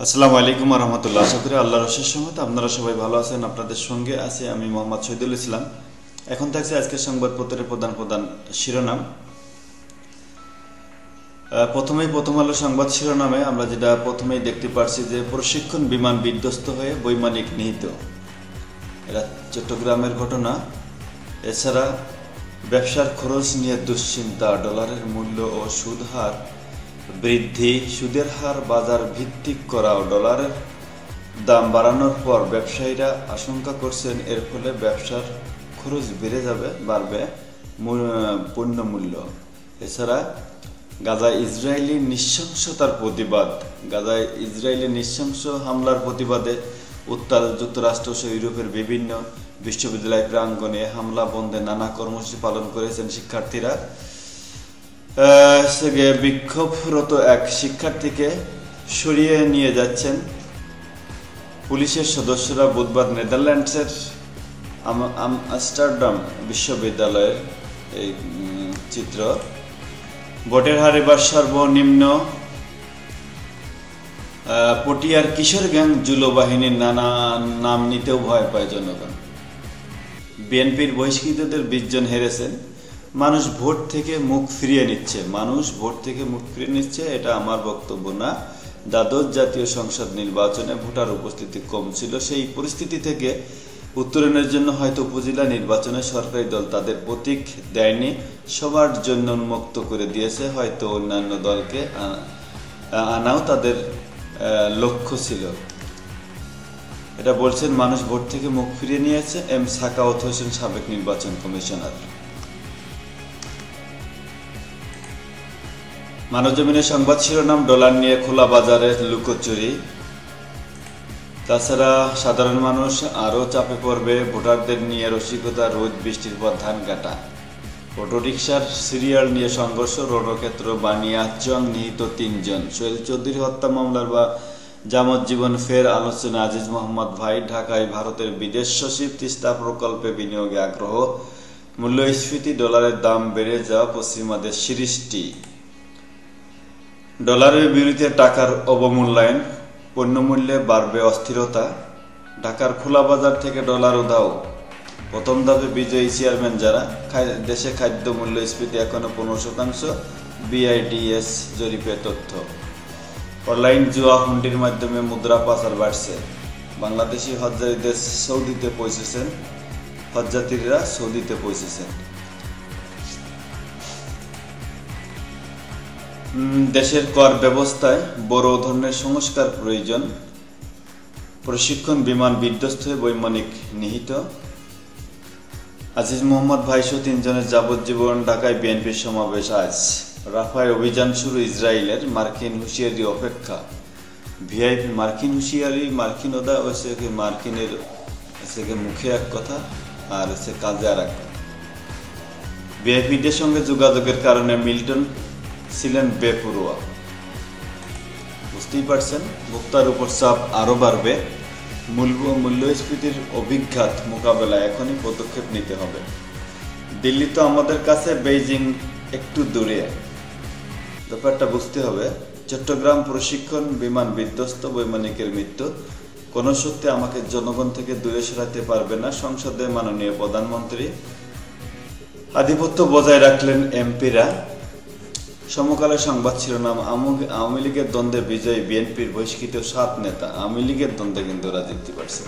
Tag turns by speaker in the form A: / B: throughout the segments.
A: আসসালামু আলাইকুম ওয়া রাহমাতুল্লাহ। আশা করি আল্লাহর অশেষ রহমতে আপনারা সবাই ভালো আছেন। আপনাদের সঙ্গে আছি আমি মোহাম্মদ শহীদুল ইসলাম। এখন থাকছে আজকের সংবাদপত্রের প্রধান শিরোনাম। প্রথম আলো সংবাদ শিরোনামে আমরা যেটা প্রথমেই দেখতে পাচ্ছি যে প্রশিক্ষণ বিমান বিধ্বস্ত হয়ে বৈমানিক নিহত। এটা চট্টগ্রামের ঘটনা। এছাড়া ব্যবসার খরচ নিয়ে দুশ্চিন্তা, ডলারের মূল্য ও সুদ হার বৃদ্ধি, সুদের হার বাজার ভিত্তিক করা ও ডলারের দাম বাড়ানোর পর ব্যবসায়ীরা আশঙ্কা করছেন এর ফলে ব্যবসার খরচ বাড়বে পণ্য মূল্য। এছাড়া গাজায় ইসরায়েলি নৃশংস হামলার প্রতিবাদে উত্তাল যুক্তরাষ্ট্র সহ ইউরোপের বিভিন্ন বিশ্ববিদ্যালয় প্রাঙ্গণে হামলা বন্ধে নানা কর্মসূচি পালন করেছেন শিক্ষার্থীরা। বিক্ষোভরত এক শিক্ষার্থীকে সরিয়ে নিয়ে যাচ্ছেন পুলিশের সদস্যরা। বুধবার নেদারল্যান্ডসের আমস্টারডাম বিশ্ববিদ্যালয়ের এই চিত্র। ভোটের হার এবার সর্বনিম্ন। পটিয়ার কিশোর গ্যাং জুলো বাহিনীর নানা নাম নিতেও ভয় পায় জনগণ। বিএনপির বহিষ্কৃতদের 20 জন হেরেছেন। মানুষ ভোট থেকে মুখ ফিরিয়ে নিচ্ছে। এটা আমার বক্তব্য না। দ্বাদশ জাতীয় সংসদ নির্বাচনে ভোটার উপস্থিতি কম ছিল। সেই পরিস্থিতি থেকে উত্তরণের জন্য হয়তো উপজেলা নির্বাচনে সরকারি দল তাদের প্রতীক দেয়নি, সবার জন্য উন্মুক্ত করে দিয়েছে। হয়তো অন্যান্য দলকে আনাও তাদের লক্ষ্য ছিল। এটা বলছেন মানুষ ভোট থেকে মুখ ফিরিয়ে নিয়েছে এম সাখাওয়াত হোসেন, সাবেক নির্বাচন কমিশনার। মানবজমিনের সংবাদ শিরোনাম, ডলার নিয়ে খোলা বাজারে লুকোচুরি। তাছাড়া সাধারণ মানুষ আরও চাপে পড়বে, ভোটারদের নিয়ে রসিকতা, রোদ বৃষ্টির পর ধান কাটা। অটোরিকশার সিরিয়াল নিয়ে সংঘর্ষ, রণক্ষেত্র বানিয়াচং, নিহত 3 জন। সোহেল চৌধুরী হত্যা মামলার যাবজ্জীবন ফের আলোচনা। আজিজ মোহাম্মদ ভাই ঢাকায় ভারতের বিদেশ সচিব। তিস্তা প্রকল্পে বিনিয়োগে আগ্রহ। মূল্যস্ফীতি, ডলারের দাম বেড়ে যাওয়া পশ্চিমাদের সৃষ্টি। ডলারের বিরুদ্ধে টাকার অবমূল্যায়ন, পণ্যমূল্যে বাড়বে অস্থিরতা। ঢাকার খোলা বাজার থেকে ডলার উধাও। প্রথম ধাপে বিজয়ী চেয়ারম্যান যারা। দেশে খাদ্য মূল্যস্ফীতি এখনো 15%, বিআইডিএস জরিপে তথ্য। অনলাইন জুয়া হুন্ডির মাধ্যমে মুদ্রা পাচার বাড়ছে। বাংলাদেশি হজযাত্রীরা সৌদিতে পৌঁছেছেন। দেশের কর ব্যবস্থায় বড় ধরনের সংস্কার প্রয়োজন। প্রশিক্ষণ বিমান বিধ্বস্ত হয়ে বৈমানিক নিহত। আজিজ মোহাম্মদ ভাইসহ 3 জনের যাবজ্জীবন। ঢাকায় বিএনপির সমাবেশ আজ। রাফায় অভিযান শুরু ইসরায়েলের। মার্কিন হুঁশিয়ারি অপেক্ষা। ভিআইপি মার্কিন হুঁশিয়ারি, মার্কিনতা মার্কিনের মুখে এক কথা আর কাজে আর এক কথা। ভিআইপিদের সঙ্গে যোগাযোগের কারণে মিল্টন ছিলেন বেপরোয়া। বুঝতেই পারছেন, ভোক্তার উপর চাপ আরো বাড়বে। মূল্যস্ফীতির অভিঘাত মোকাবেলায় এখনই পদক্ষেপ নিতে হবে। দিল্লি তো আমাদের কাছে, বেইজিং একটু দূরে। ব্যাপারটা বুঝতে হবে। চট্টগ্রাম প্রশিক্ষণ বিমান বিধ্বস্ত, বৈমানিকের মৃত্যু। কোন শক্তি আমাকে জনগণ থেকে দূরে সরাতে পারবে না। সংসদে মাননীয় প্রধানমন্ত্রী আধিপত্য বজায় রাখলেন এমপিরা। সমকালের সংবাদ শিরোনাম, আওয়ামী লীগের দ্বন্দ্বে বিজয়ী বিএনপির বহিষ্কৃত 7 নেতা। আওয়ামী লীগের দ্বন্দ্বে কিন্তু ওরা জিততে পারছে।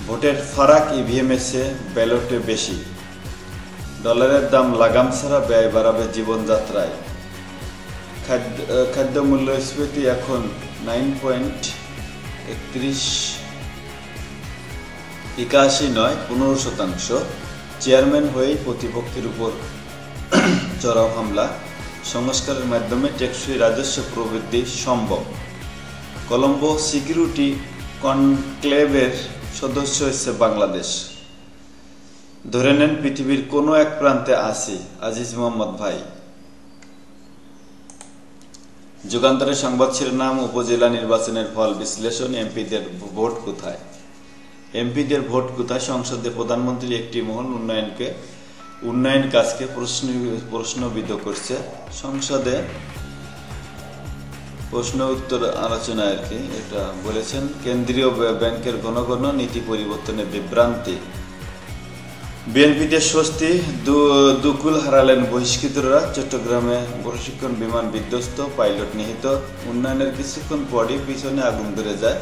A: ভোটের ফারাক ইভিএম এর চেয়ে ব্যালটে বেশি। ডলারের দাম লাগাম ছাড়া ব্যয় বাড়াবে জীবনযাত্রায়। খাদ্য মূল্যস্ফীতি এখন 9.81 নয় 15%। চেয়ারম্যান হয়েই প্রতিপক্ষের উপর চড়াও হামলা। সংস্কারের মাধ্যমে টেকসই রাজস্ব প্রবৃদ্ধি সম্ভব। কলম্বো সিকিউরিটি কনক্লেভের সদস্য হচ্ছে বাংলাদেশ। ধরে নেন পৃথিবীর কোনো এক প্রান্তে আছি। আজিজ মোহাম্মদ ভাই। যুগান্তরের সংবাদ শিরোনাম, উপজেলা নির্বাচনের ফল বিশ্লেষণ। এমপিদের ভোট কোথায়? সংসদে প্রধানমন্ত্রী একটি মহল উন্নয়ন কাজকে প্রশ্নবিদ্ধ করছে। সংসদে প্রশ্ন উত্তর আলোচনা আর কি। এটা বলেছেন কেন্দ্রীয় ব্যাংকের ঘন ঘন নীতি পরিবর্তনে বিভ্রান্তি, বিএনপিতে স্বস্তি, দুকুল হারালেন বহিষ্কৃতরা, চট্টগ্রামে প্রশিক্ষণ বিমান বিধ্বস্ত, পাইলট নিহত, উন্নয়নের কিছুক্ষণ পরই পিছনে আগুন ধরে যায়,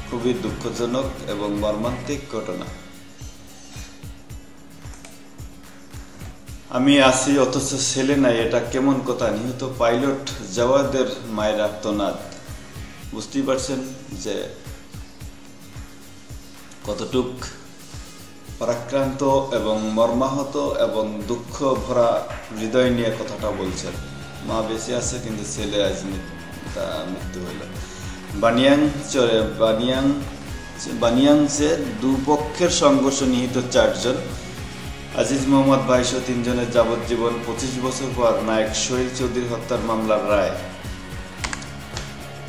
A: খুবই দুঃখজনক এবং মর্মান্তিক ঘটনা। আমি আছি অথচ ছেলে নাই, এটা কেমন কথা? নিহত পাইলট জাওয়াদের মায়ের আর্তনাদ। বুঝতেই পারছেন যে কতটুক পরাক্রান্ত এবং মর্মাহত এবং দুঃখ ভরা হৃদয় নিয়ে কথাটা বলছেন। মা বেঁচে আছে কিন্তু ছেলে আজ মৃত্যু হইল। বানিয়াংসে দুপক্ষের সংঘর্ষ, নিহত 4 জন। আজিজ মোহাম্মদ ভাইসহ 3 জনের যাবজ্জীবন, 25 বছর পর নায়ক সোহেল চৌধুরী হত্যার মামলার রায়।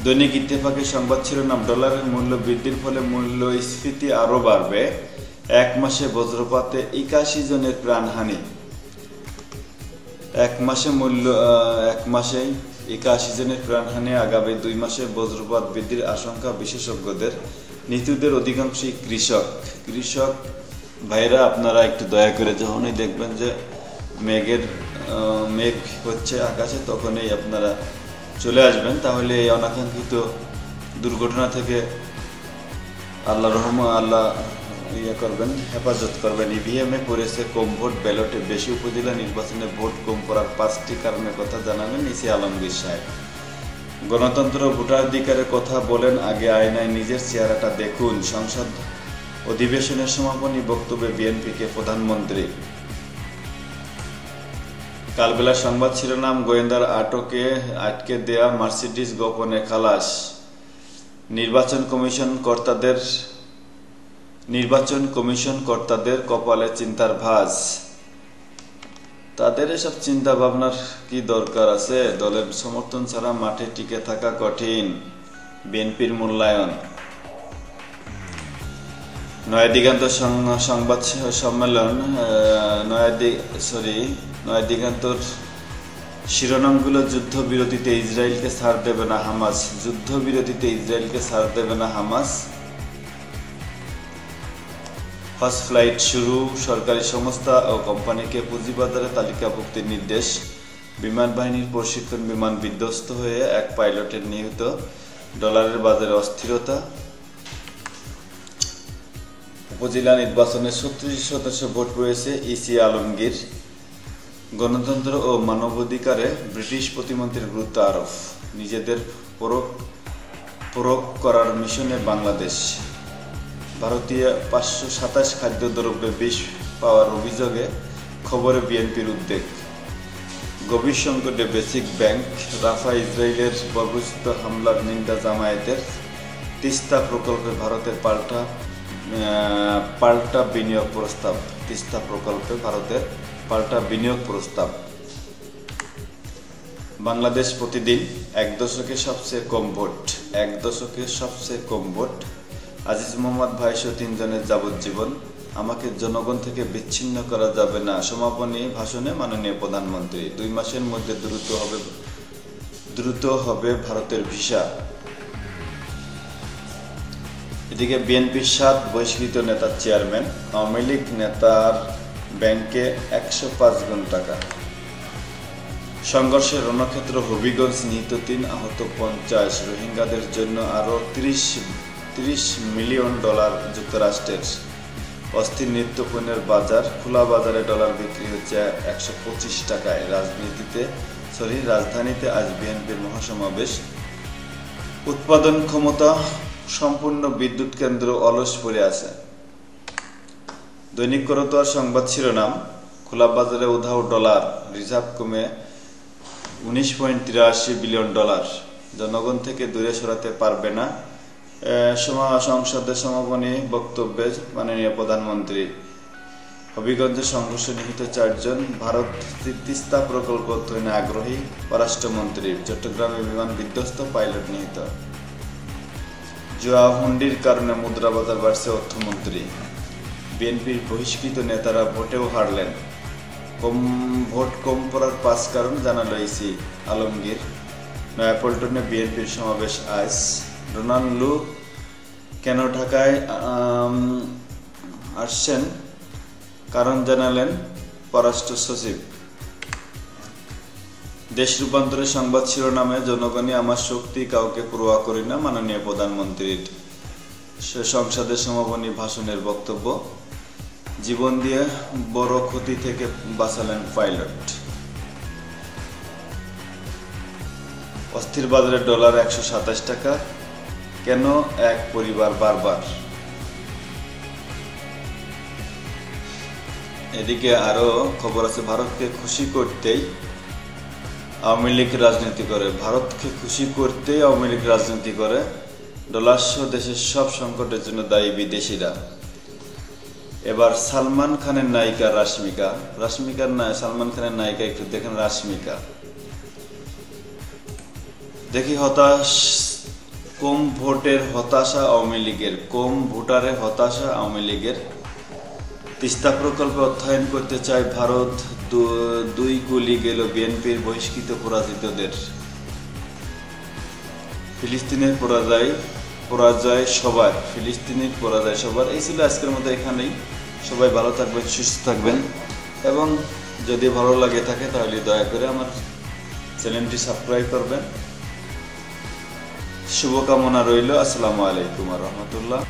A: দৈনিক ইত্তেফাকের সংবাদ শিরোনাম, ডলারের মূল্য বৃদ্ধির ফলে মূল্যস্ফীতি আরও বাড়বে, 1 মাসে বজ্রপাতে 81 জনের প্রাণহানি। 1 মাসেই 81 জনের প্রাণহানি, আগামী 2 মাসে বজ্রপাত বৃদ্ধির আশঙ্কা বিশেষজ্ঞদের। নিহতদের অধিকাংশই কৃষক ভাইরা, আপনারা একটু দয়া করে যখনই দেখবেন যে মেঘ হচ্ছে আকাশে, তখনই আপনারা চলে আসবেন, তাহলে এই অনাকাঙ্ক্ষিত দুর্ঘটনা থেকে আল্লাহ করবেন, হেফাজত করবেন। ইভিএমে পড়েছে কম ভোট, ব্যালটে বেশি, উপজেলা নির্বাচনে ভোট কম পড়ার 5টি কারণের কথা জানালেন ইসি আলমগীর সাহেব। গণতন্ত্র ভোটাধিকারের কথা বলেন, আগে আয়নায় নিজের চেহারাটা দেখুন। সংসদ অধিবেশনের সমাপনী বক্তব্যে বিএনপিকে প্রধানমন্ত্রী। কালবেলা সংবাদ শিরোনাম, গোয়েন্দার আটকে দেয়া মার্সিডিজ গোপনে খালাস। নির্বাচন কমিশন কর্তাদের কপালে চিন্তার ভাঁজ। তাদের এসব চিন্তা ভাবনার কি দরকার আছে? দলের সমর্থন ছাড়া মাঠে টিকে থাকা কঠিন, বিএনপির মূল্যায়ন। নয়াদিগন্ত সংবাদ সম্মেলন, নয়াদিগন্তর শিরোনামগুলো, যুদ্ধবিরতিতে ইসরায়েলকে ছাড় দেবে না হামাস। যুদ্ধবিরতিতে ইসরায়েলকে ছাড় দেবে না হামাস। ফার্স্ট ফ্লাইট শুরু, সরকারি সংস্থা ও কোম্পানিকে পুঁজিবাজারে তালিকাভুক্তির নির্দেশ। বিমান বাহিনীর প্রশিক্ষণ বিমান বিধ্বস্ত হয়ে 1 পাইলটের নিহত। ডলারের বাজারে অস্থিরতা। উপজেলা নির্বাচনে 36% ভোট পেয়েছে ইসি আলমগীর। গণতন্ত্র ও মানবাধিকারে ব্রিটিশ প্রতিমন্ত্রীর গুরুত্ব আরোপ। নিজেদের পরখ করার মিশনে বাংলাদেশ। ভারতীয় 527 খাদ্যদ্রব্যে বিষ পাওয়ার অভিযোগে খবরে বিএনপির উদ্বেগ। গভীর সংকটে বেসিক ব্যাংক। রাফা, ইসরায়েলের বর্বরোচিত হামলার নিন্দা জামায়াতের। তিস্তা প্রকল্পে ভারতের পাল্টা বিনিয়োগ প্রস্তাব। তিস্তা প্রকল্পে ভারতের পাল্টা বিনিয়োগ প্রস্তাব। বাংলাদেশ প্রতিদিন, 1 দশকে সবচেয়ে কম ভোট। আজিজ মোহাম্মদ ভাইসহ 3 জনের যাবজ্জীবন। আমাকে জনগণ থেকে বিচ্ছিন্ন করা যাবে না। সমাপনী ভাষণে মাননীয় প্রধানমন্ত্রী। 2 মাসের মধ্যে দ্রুত হবে ভারতের ভিসা। এদিকে বিএনপির 7 বহিষ্কৃত নেতার চেয়ারম্যান। আওয়ামী লীগ নেতার ব্যাংকে 105 গুণ টাকা। সংঘর্ষের রণক্ষেত্র হবিগঞ্জ, নিহত 3, আহত 50। রোহিঙ্গাদের জন্য আরও $30 মিলিয়ন যুক্তরাষ্ট্রের। অস্থির নিত্যপণ্যের বাজার। খোলা বাজারে ডলার বিক্রি হচ্ছে 125 টাকায়। রাজধানীতে আজ বিএনপির মহাসমাবেশ। উৎপাদন ক্ষমতা সম্পূর্ণ বিদ্যুৎ কেন্দ্র অলস পড়ে আছে। দৈনিক করতোয়ার সংবাদ শিরোনাম, খোলা বাজারে উধাও ডলার, রিজার্ভ কমে 19.83 বিলিয়ন ডলার। জনগণ থেকে দূরে সরাতে পারবে না। সংসদের সমাপনী বক্তব্যে মাননীয় প্রধানমন্ত্রী। হবিগঞ্জে সংঘর্ষে নিহত 4 জন। ভারত তিস্তা প্রকল্প অধ্যয়নে আগ্রহী পররাষ্ট্রমন্ত্রী। চট্টগ্রামে বিমান বিধ্বস্ত, পাইলট নিহত। জুয়া হুন্ডির কারণে মুদ্রা বাজার বাড়ছে, অর্থমন্ত্রী। বিএনপির বহিষ্কৃত নেতারা ভোটেও হারলেন। ভোট কম পড়ার 5 কারণ জানালো ইসি আলমগীর। নয়াপল্টনে বিএনপির সমাবেশ আজ। ডোনাল্ড লু কেন ঢাকায় আসছেন কারণ জানালেন পররাষ্ট্র সচিব। দেশ রূপান্তরের সংবাদ শিরোনামে জনগণই আমার শক্তি, কাউকে পরোয়া করি না, মাননীয় প্রধানমন্ত্রীর সংসদের সমাপনী ভাষণের বক্তব্য। জীবন দিয়ে বড় ক্ষতি থেকে বাঁচালেন পাইলট। অস্থির বাজারে ডলার 127 টাকা, কেন এক পরিবার বারবার। এদিকে আরো খবর আছে, ভারতকে খুশি করতেই আওয়ামী লীগ রাজনীতি করে। ভারতকে খুশি করতেই আওয়ামী লীগ রাজনীতি করে। ডলার সহ দেশের সব সংকটের জন্য দায়ী বিদেশিরা। এবার সালমান খানের নায়িকা রাশমিকা, সালমান খানের নায়িকা একটু দেখেন রাশমিকা। দেখি হতাশ, কম ভোটের হতাশা আওয়ামী লীগের, কম ভোটারের হতাশা আওয়ামী লীগের। তিস্তা প্রকল্পে অর্থায়ন করতে চায় ভারত, 2 গুলি গেল বিএনপির বহিষ্কৃত পরাজিতদের। ফিলিস্তিনের পরাজয় সবার, ফিলিস্তিনের পরাজয় সবার। এই ছিল আজকের মতো এখানেই। সবাই ভালো থাকবেন, সুস্থ থাকবেন, এবং যদি ভালো লাগে থাকে তাহলে দয়া করে আমার চ্যানেলটি সাবস্ক্রাইব করবেন। শুভকামনা রইল। আসসালামু আলাইকুম ওয়া রাহমাতুল্লাহ।